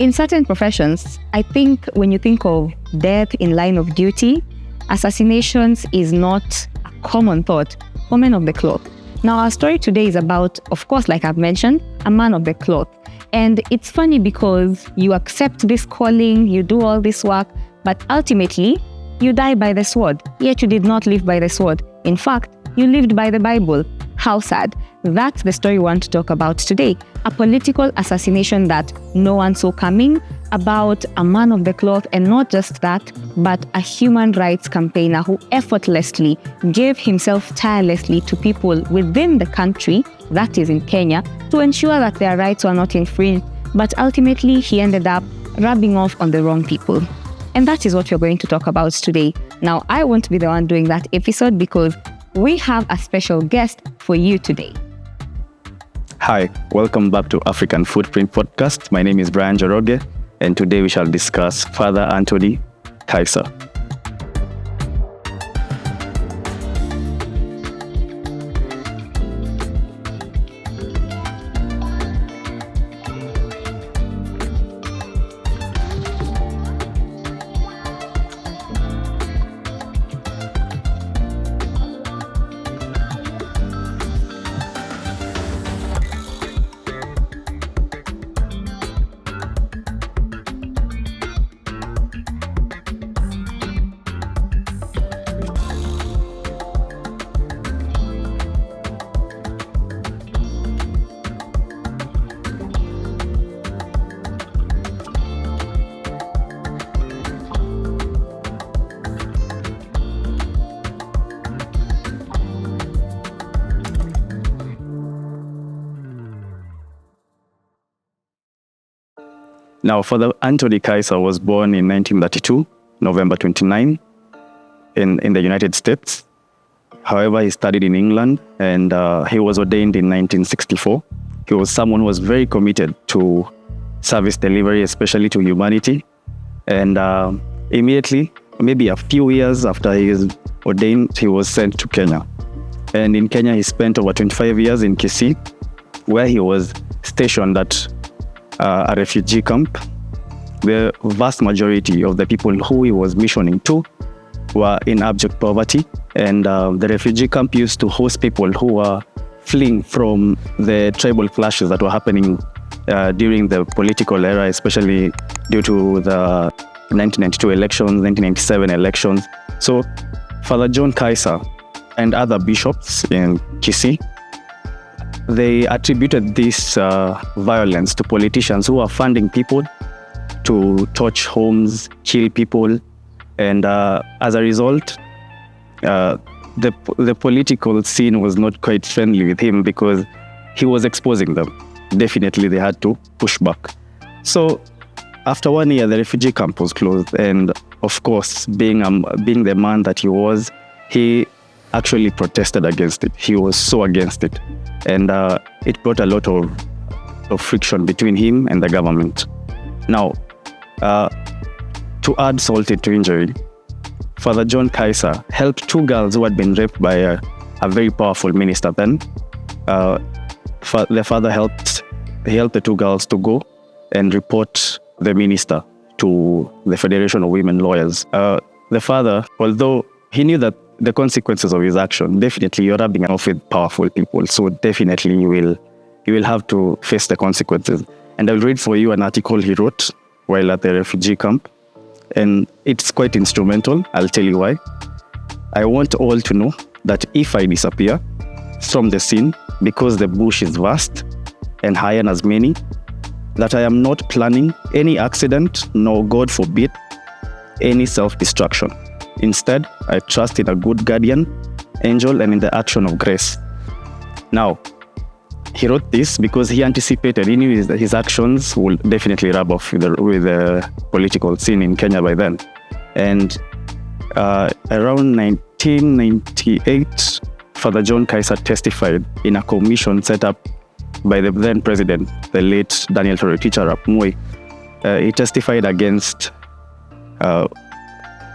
in certain professions, I think when you think of death in line of duty, assassinations is not a common thought for men of the cloth. Now, our story today is about, of course, like I've mentioned, a man of the cloth. And it's funny because you accept this calling, you do all this work, but ultimately, you die by the sword. Yet you did not live by the sword. In fact, you lived by the Bible. How sad. That's the story we want to talk about today. A political assassination that no one saw coming, about a man of the cloth, and not just that, but a human rights campaigner who effortlessly gave himself tirelessly to people within the country, that is in Kenya, to ensure that their rights were not infringed, but ultimately he ended up rubbing off on the wrong people. And that is what we're going to talk about today. Now, I won't be the one doing that episode because we have a special guest for you today. Hi, welcome back to African Footprint Podcast. My name is Brian Joroge, and today we shall discuss Father Anthony Kaiser. Now, Father Anthony Kaiser was born in 1932, November 29, in the United States. However, he studied in England and he was ordained in 1964. He was someone who was very committed to service delivery, especially to humanity. And immediately, maybe a few years after he was ordained, he was sent to Kenya. And in Kenya, he spent over 25 years in Kisii, where he was stationed at a refugee camp. The vast majority of the people who he was missioning to were in abject poverty, and the refugee camp used to host people who were fleeing from the tribal clashes that were happening during the political era, especially due to the 1992 elections, 1997 elections. So Father John Kaiser and other bishops in Kisii, they attributed this violence to politicians who are funding people to torch homes, kill people, and as a result, the political scene was not quite friendly with him because he was exposing them. Definitely, they had to push back. So, after 1 year, the refugee camp was closed, and of course, being the man that he was, he actually protested against it. He was so against it. And it brought a lot of friction between him and the government. Now, to add salt to injury, Father John Kaiser helped two girls who had been raped by a very powerful minister then. The father helped the two girls to go and report the minister to the Federation of Women Lawyers. The father, although he knew that the consequences of his action, definitely you're rubbing off with powerful people, so definitely you will have to face the consequences. And I'll read for you an article he wrote while at the refugee camp, and it's quite instrumental. I'll tell you why. I want all to know that if I disappear from the scene because the bush is vast and high and as many, that I am not planning any accident, nor, God forbid, any self-destruction. Instead, I trust in a good guardian angel and in the action of grace. Now, he wrote this because he anticipated, he knew that his actions would definitely rub off with the political scene in Kenya by then. And around 1998, Father John Kaiser testified in a commission set up by the then president, the late Daniel Toroitich arap Moi. He testified against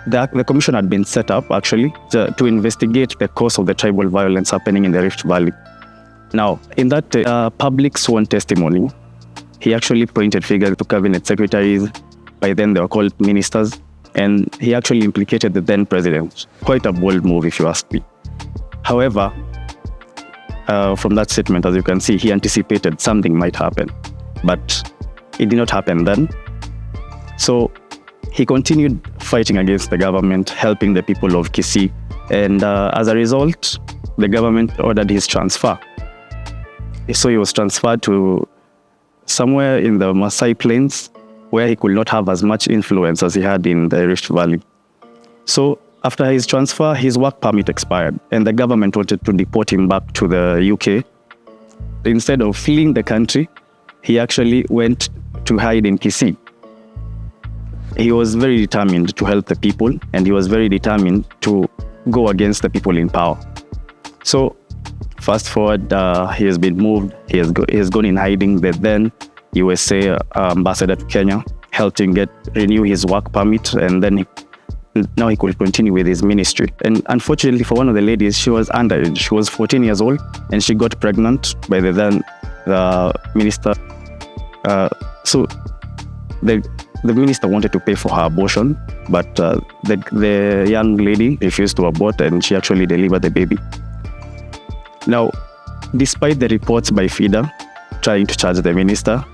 the commission had been set up actually to investigate the cause of the tribal violence happening in the Rift Valley. Now, in that public sworn testimony, he actually pointed fingers to cabinet secretaries. By then, they were called ministers. And he actually implicated the then president. Quite a bold move, if you ask me. However, from that statement, as you can see, he anticipated something might happen. But it did not happen then. So he continued fighting against the government, helping the people of Kisii. And as a result, the government ordered his transfer. So he was transferred to somewhere in the Maasai Plains, where he could not have as much influence as he had in the Rift Valley. So after his transfer, his work permit expired, and the government wanted to deport him back to the UK. Instead of fleeing the country, he actually went to hide in Kisii. He was very determined to help the people, and he was very determined to go against the people in power. So fast forward, he has been moved. He has gone in hiding. The then USA ambassador to Kenya helped him renew his work permit, and then now he could continue with his ministry. And unfortunately for one of the ladies, she was underage. She was 14 years old, and she got pregnant by the then minister. So the minister wanted to pay for her abortion, but the young lady refused to abort, and she actually delivered the baby. Now, despite the reports by FIDA trying to charge the minister,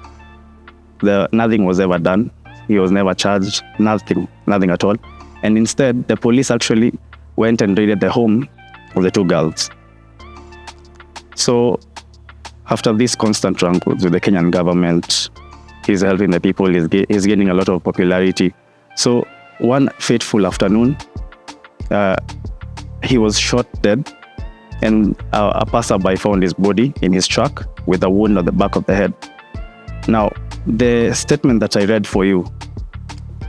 nothing was ever done. He was never charged, nothing at all. And instead, the police actually went and raided the home of the two girls. So after this constant wrangles with the Kenyan government, he's helping the people, he's gaining a lot of popularity. So one fateful afternoon, he was shot dead, and a passerby found his body in his truck with a wound on the back of the head. Now, the statement that I read for you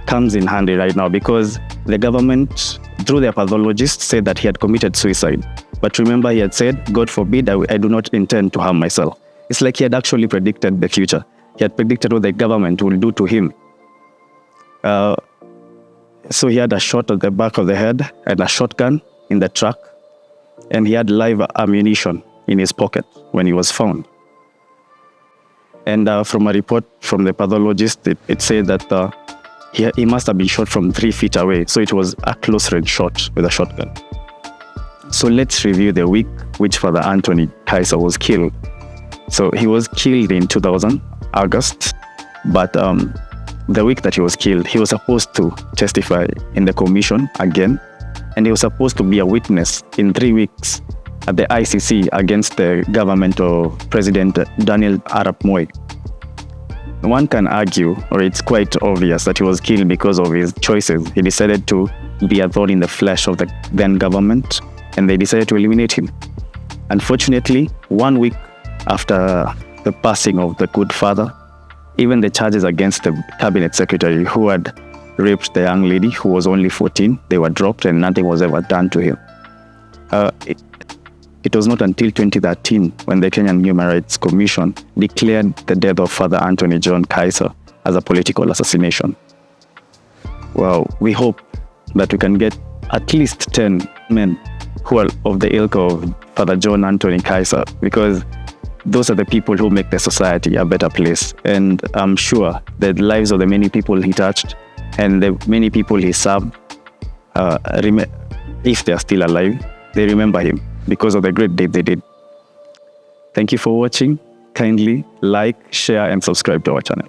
comes in handy right now, because the government, through their pathologist, said that he had committed suicide. But remember, he had said, God forbid, I do not intend to harm myself. It's like he had actually predicted the future. He had predicted what the government will do to him. So he had a shot at the back of the head and a shotgun in the truck, and he had live ammunition in his pocket when he was found. And from a report from the pathologist, it said that he must have been shot from 3 feet away. So it was a close-range shot with a shotgun. So let's review the week which Father Anthony Kaiser was killed. So he was killed in 2000, August. But the week that he was killed, he was supposed to testify in the commission again. And he was supposed to be a witness in 3 weeks at the ICC against the government of President Daniel Arap Moi. One can argue, or it's quite obvious, that he was killed because of his choices. He decided to be a thorn in the flesh of the then government, and they decided to eliminate him. Unfortunately, 1 week after the passing of the good father, even the charges against the cabinet secretary who had raped the young lady who was only 14, they were dropped, and nothing was ever done to him. It was not until 2013 when the Kenyan Human Rights Commission declared the death of Father Anthony John Kaiser as a political assassination. Well, we hope that we can get at least 10 men who are of the ilk of Father John Anthony Kaiser, because those are the people who make the society a better place. And I'm sure the lives of the many people he touched and the many people he served, if they are still alive, they remember him because of the great deed they did. Thank you for watching. Kindly like, share, and subscribe to our channel.